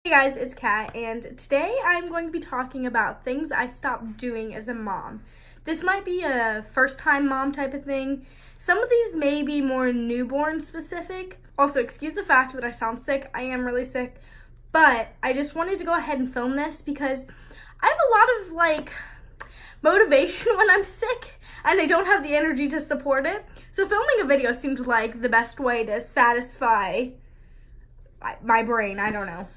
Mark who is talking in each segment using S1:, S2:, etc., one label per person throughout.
S1: Hey guys, it's Kat, and today I'm going to be talking about things I stopped doing as a mom. This might be a first-time mom type of thing. Some of these may be more newborn specific. Also, excuse the fact that I sound sick. I am really sick, but I just wanted to go ahead and film this because I have a lot of motivation when I'm sick, and I don't have the energy to support it. So filming a video seemed like the best way to satisfy my brain. I don't know.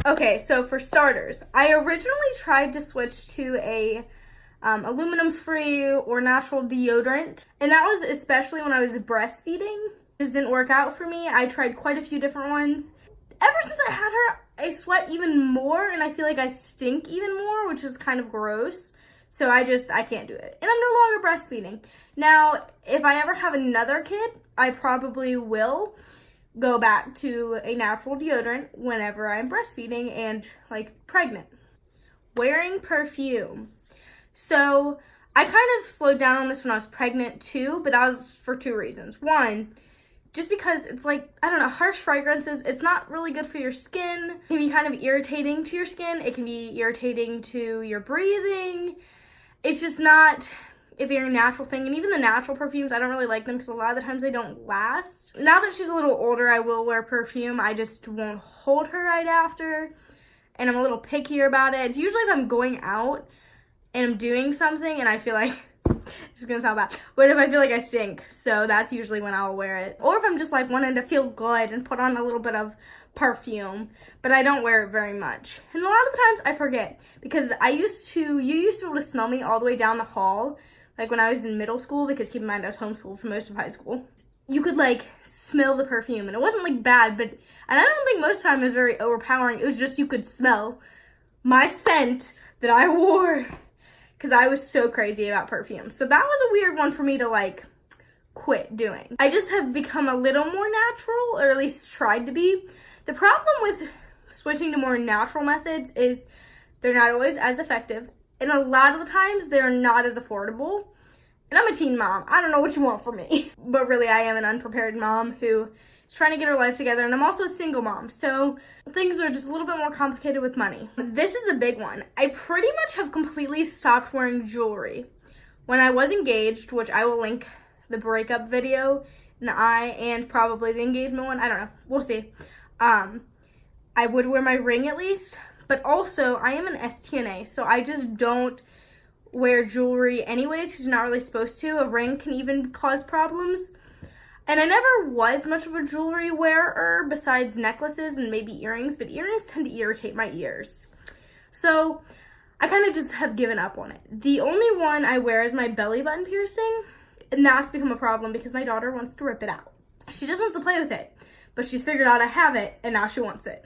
S1: Okay, so for starters, I originally tried to switch to a aluminum-free or natural deodorant, and that was especially when I was breastfeeding. It just didn't work out for me. I tried quite a few different ones. Ever since I had her, I sweat even more, and I feel like I stink even more, which is kind of gross. So I can't do it. And I'm no longer breastfeeding. Now, if I ever have another kid, I probably will go back to a natural deodorant whenever I'm breastfeeding and pregnant. Wearing perfume. So I kind of slowed down on this when I was pregnant too, but that was for two reasons. One, just because it's harsh fragrances, it's not really good for your skin. It can be kind of irritating to your skin. It can be irritating to your breathing. It's just not a very natural thing. And even the natural perfumes, I don't really like them because a lot of the times they don't last. Now that she's a little older, I will wear perfume. I just won't hold her right after. And I'm a little pickier about it. It's usually if I'm going out and I'm doing something and I feel like, it's gonna sound bad, but if I feel like I stink, so that's usually when I'll wear it. Or if I'm just wanting to feel good and put on a little bit of perfume, but I don't wear it very much. And a lot of the times I forget because you used to be able to smell me all the way down the hall, when I was in middle school, because keep in mind I was homeschooled for most of high school. You could smell the perfume, and it wasn't bad, and I don't think most of the time it was very overpowering. It was just you could smell my scent that I wore because I was so crazy about perfume. So that was a weird one for me to quit doing. I just have become a little more natural, or at least tried to be. The problem with switching to more natural methods is they're not always as effective, and a lot of the times they're not as affordable. And I'm a teen mom. I don't know what you want from me. But really, I am an unprepared mom who is trying to get her life together, and I'm also a single mom, so things are just a little bit more complicated with money. This is a big one. I pretty much have completely stopped wearing jewelry. When I was engaged, which I will link the breakup video and probably the engagement one, I don't know, we'll see. I would wear my ring at least, but also I am an STNA, so I just don't wear jewelry anyways because you're not really supposed to. A ring can even cause problems. And I never was much of a jewelry wearer besides necklaces and maybe earrings, but earrings tend to irritate my ears. So I kind of just have given up on it. The only one I wear is my belly button piercing, and that's become a problem because my daughter wants to rip it out. She just wants to play with it, but she's figured out I have it, and now she wants it.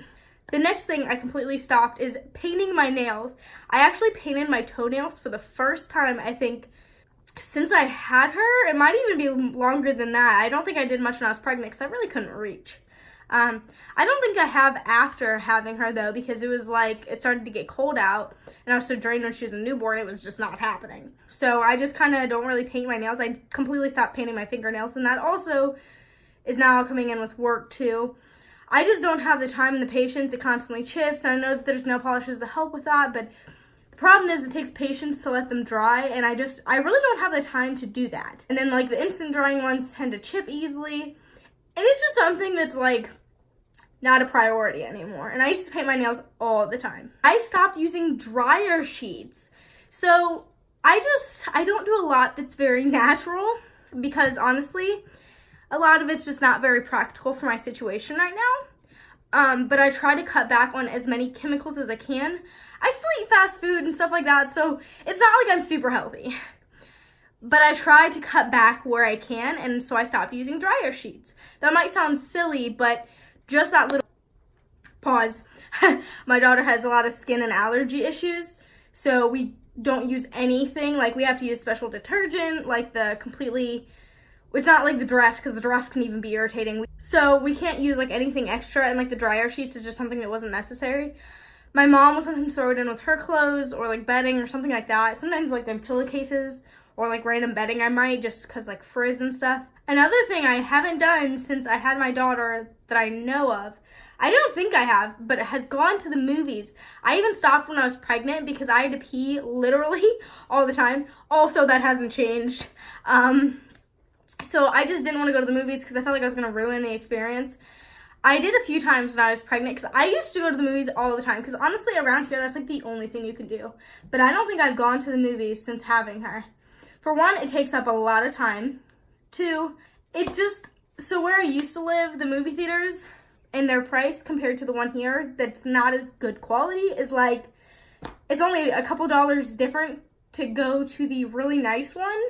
S1: The next thing I completely stopped is painting my nails. I actually painted my toenails for the first time, I think, since I had her. It might even be longer than that. I don't think I did much when I was pregnant because I really couldn't reach. I don't think I have after having her, though, because it was it started to get cold out, and I was so drained when she was a newborn, it was just not happening. So I just kind of don't really paint my nails. I completely stopped painting my fingernails, and that also is now coming in with work, too. I just don't have the time and the patience. It constantly chips, and I know that there's nail polishes to help with that, but the problem is it takes patience to let them dry, and I really don't have the time to do that. And then the instant drying ones tend to chip easily, and it's just something that's not a priority anymore. And I used to paint my nails all the time. I stopped using dryer sheets. So I don't do a lot that's very natural because honestly, a lot of it's just not very practical for my situation right now. But I try to cut back on as many chemicals as I can. I still eat fast food and stuff like that, so it's not like I'm super healthy. But I try to cut back where I can, and so I stopped using dryer sheets. That might sound silly, but just that little pause. My daughter has a lot of skin and allergy issues, so we don't use anything. We have to use special detergent, it's not like the Dreft, because the Dreft can even be irritating. So we can't use anything extra, and the dryer sheets is just something that wasn't necessary. My mom will sometimes throw it in with her clothes or like bedding or something like that. Sometimes like in pillowcases or like random bedding I might, just because like frizz and stuff. Another thing I haven't done since I had my daughter that I know of, I don't think I have, but it has gone to the movies. I even stopped when I was pregnant because I had to pee literally all the time. Also, that hasn't changed. So I just didn't want to go to the movies because I felt like I was going to ruin the experience. I did a few times when I was pregnant because I used to go to the movies all the time because honestly around here that's like the only thing you can do. But I don't think I've gone to the movies since having her. For one, it takes up a lot of time. Two, it's just, so where I used to live, the movie theaters and their price compared to the one here that's not as good quality is like, it's only a couple dollars different to go to the really nice one.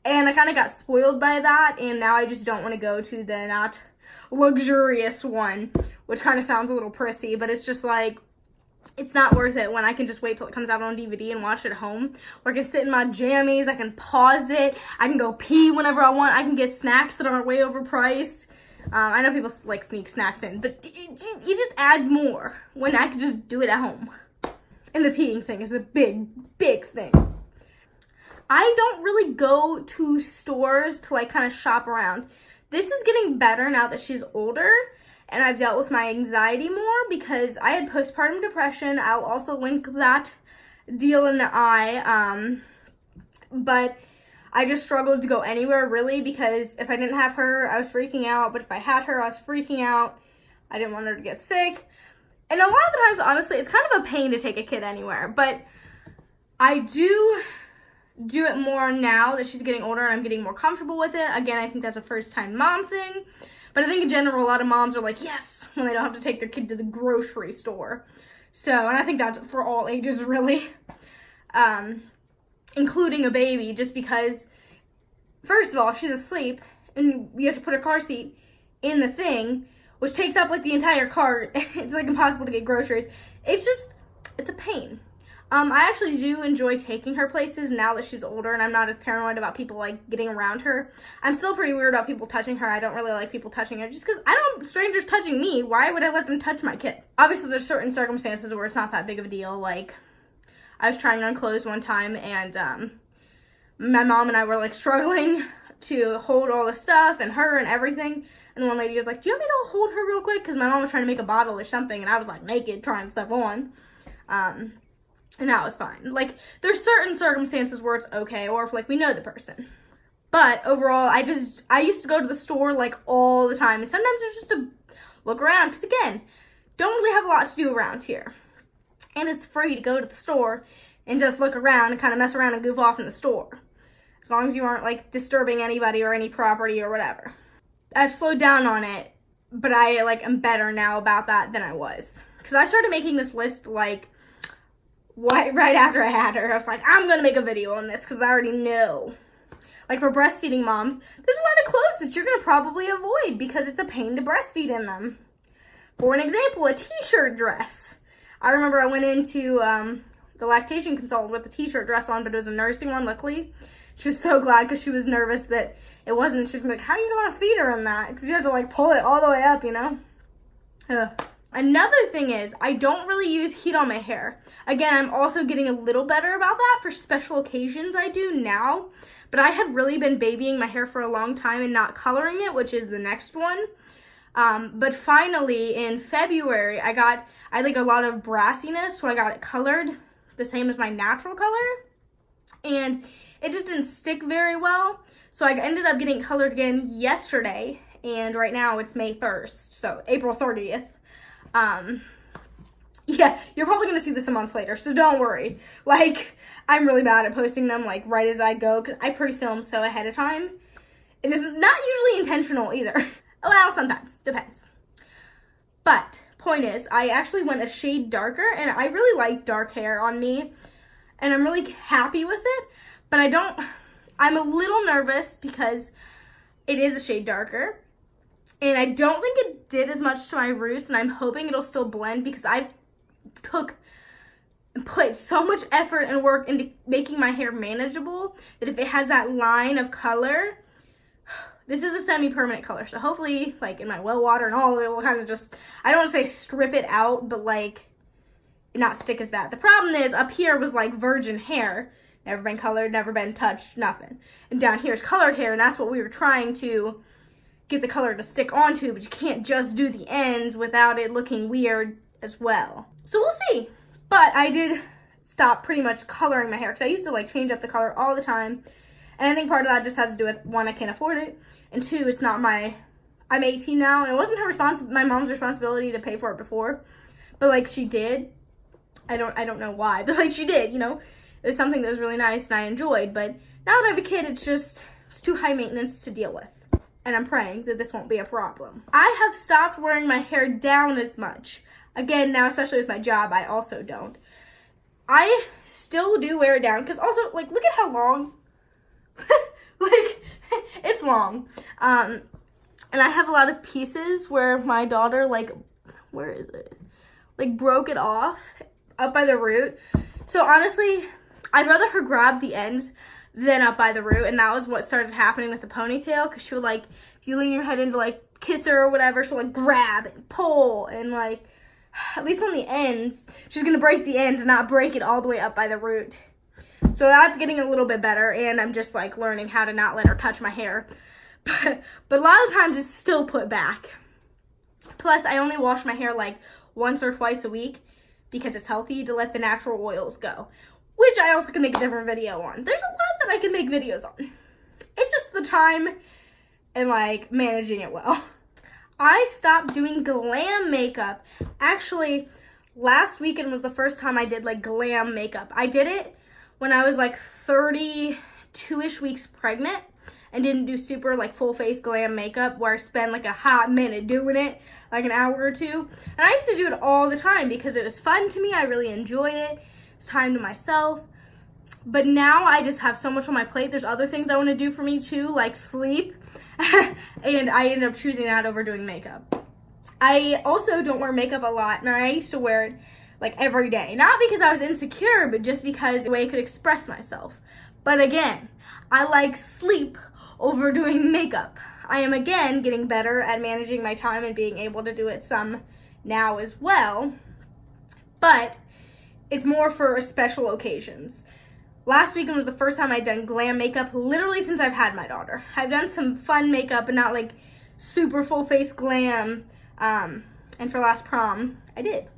S1: And I kind of got spoiled by that, and now I just don't want to go to the not luxurious one, which kind of sounds a little prissy, but it's just like, it's not worth it when I can just wait till it comes out on DVD and watch it at home. Or I can sit in my jammies, I can pause it, I can go pee whenever I want, I can get snacks that aren't way overpriced. I know people like sneak snacks in, but it just adds more when I can just do it at home. And the peeing thing is a big, big thing. I don't really go to stores to like kind of shop around. This is getting better now that she's older and I've dealt with my anxiety more because I had postpartum depression. I'll also link that deal in the eye. But I just struggled to go anywhere really because if I didn't have her, I was freaking out. But if I had her, I was freaking out. I didn't want her to get sick. And a lot of the times, honestly, it's kind of a pain to take a kid anywhere. But I do it more now that she's getting older and I'm getting more comfortable with it. Again, I think that's a first-time mom thing. But I think in general, a lot of moms are like, yes, when they don't have to take their kid to the grocery store. So, and I think that's for all ages, really. Including a baby, just because, first of all, she's asleep, and you have to put her car seat in the thing, which takes up, like, the entire cart. It's, like, impossible to get groceries. It's a pain. I actually do enjoy taking her places now that she's older and I'm not as paranoid about people like getting around her. I'm still pretty weird about people touching her. I don't really like people touching her just because I don't want strangers touching me. Why would I let them touch my kid? Obviously, there's certain circumstances where it's not that big of a deal. Like, I was trying on clothes one time and my mom and I were like struggling to hold all the stuff and her and everything. And one lady was like, do you want me to hold her real quick? Because my mom was trying to make a bottle or something and I was like naked trying stuff on. And that was fine. Like, there's certain circumstances where it's okay, or if, like, we know the person. But overall, I used to go to the store, like, all the time. And sometimes it's just to look around. Because, again, don't really have a lot to do around here. And it's free to go to the store and just look around and kind of mess around and goof off in the store. As long as you aren't, like, disturbing anybody or any property or whatever. I've slowed down on it, but I, like, am better now about that than I was. Because I started making this list, like, right after I had her. I was like, I'm going to make a video on this because I already know. Like for breastfeeding moms, there's a lot of clothes that you're going to probably avoid because it's a pain to breastfeed in them. For an example, a t-shirt dress. I remember I went into the lactation consultant with a t-shirt dress on, but it was a nursing one, luckily. She was so glad because she was nervous that it wasn't. She was like, how are you going to feed her in that? Because you have to like pull it all the way up, you know? Another thing is, I don't really use heat on my hair. Again, I'm also getting a little better about that for special occasions I do now. But I have really been babying my hair for a long time and not coloring it, which is the next one. But finally, in February, I had like a lot of brassiness, so I got it colored the same as my natural color. And it just didn't stick very well. So I ended up getting colored again yesterday. And right now it's May 1st, so April 30th. Yeah, you're probably going to see this a month later, so don't worry. Like, I'm really bad at posting them, like, right as I go, because I pre-film so ahead of time. It is not usually intentional either. Well, sometimes. Depends. But, point is, I actually went a shade darker, and I really like dark hair on me, and I'm really happy with it, but I'm a little nervous because it is a shade darker. And I don't think it did as much to my roots, and I'm hoping it'll still blend because I've put so much effort and work into making my hair manageable that if it has that line of color, this is a semi-permanent color. So hopefully, like in my well water and all of it will kind of just, I don't want to say strip it out, but like not stick as bad. The problem is up here was like virgin hair, never been colored, never been touched, nothing. And down here is colored hair, and that's what we were trying to get the color to stick onto, but you can't just do the ends without it looking weird as well. So we'll see. But I did stop pretty much coloring my hair because I used to like change up the color all the time. And I think part of that just has to do with, one, I can't afford it, and two, it's not I'm 18 now, and it wasn't my mom's responsibility to pay for it before, but like she did. I don't know why, but like she did, you know. It was something that was really nice and I enjoyed, but now that I have a kid, it's too high maintenance to deal with. And I'm praying that this won't be a problem. I have stopped wearing my hair down as much. Again, now, especially with my job, I also don't. I still do wear it down, because also, like, look at how long, like, it's long. And I have a lot of pieces where my daughter, like, where is it? Like, broke it off up by the root. So honestly, I'd rather her grab the ends than up by the root, and that was what started happening with the ponytail, because she would, like, if you lean your head in to, like, kiss her or whatever, she'll, like, grab and pull, and, like, at least on the ends, she's gonna break the ends and not break it all the way up by the root. So that's getting a little bit better, and I'm just, like, learning how to not let her touch my hair. But a lot of times it's still put back. Plus, I only wash my hair, like, once or twice a week, because it's healthy to let the natural oils go, which I also can make a different video on. There's a lot that I can make videos on. It's just the time and, like, managing it well. I stopped doing glam makeup. Actually, last weekend was the first time I did, like, glam makeup. I did it when I was, like, 32-ish weeks pregnant and didn't do super, like, full face glam makeup where I spend, like, a hot minute doing it, like an hour or two. And I used to do it all the time because it was fun to me. I really enjoyed it. It's time to myself. But now I just have so much on my plate. There's other things I want to do for me too, like sleep. And I ended up choosing that over doing makeup. I also don't wear makeup a lot, and I used to wear it like every day. Not because I was insecure, but just because the way I could express myself. But again, I like sleep over doing makeup. I am again getting better at managing my time and being able to do it some now as well. But it's more for special occasions. Last weekend was the first time I'd done glam makeup literally since I've had my daughter. I've done some fun makeup, but not like super full face glam. And for last prom, I did.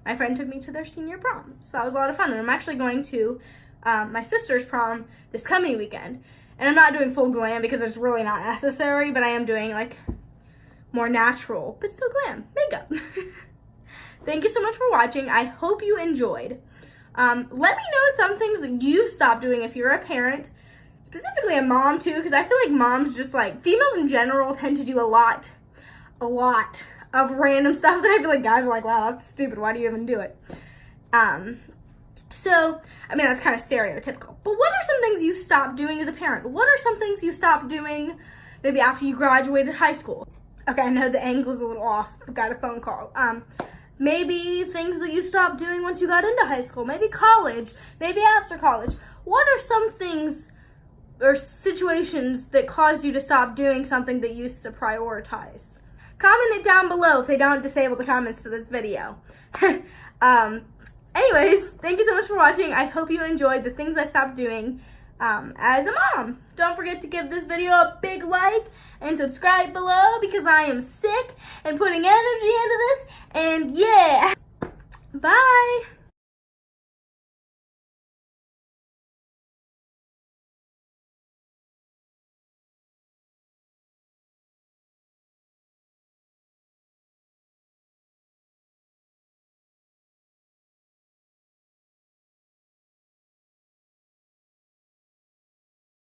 S1: My friend took me to their senior prom, so that was a lot of fun. And I'm actually going to my sister's prom this coming weekend. And I'm not doing full glam because it's really not necessary, but I am doing like more natural, but still glam makeup. Thank you so much for watching. I hope you enjoyed. Let me know some things that you stopped doing if you're a parent, specifically a mom too, because I feel like moms just like, females in general tend to do a lot of random stuff that I feel like guys are like, wow, that's stupid, why do you even do it? So, I mean, that's kind of stereotypical, but what are some things you stopped doing as a parent? What are some things you stopped doing maybe after you graduated high school? Okay, I know the angle's a little off, but got a phone call. Maybe things that you stopped doing once you got into high school, maybe college, maybe after college. What are some things or situations that caused you to stop doing something that you used to prioritize? Comment it down below if they don't disable the comments to this video. Anyways, thank you so much for watching. I hope you enjoyed the things I stopped doing as a mom. Don't forget to give this video a big like and subscribe below because I am sick and putting energy into this. And yeah, bye.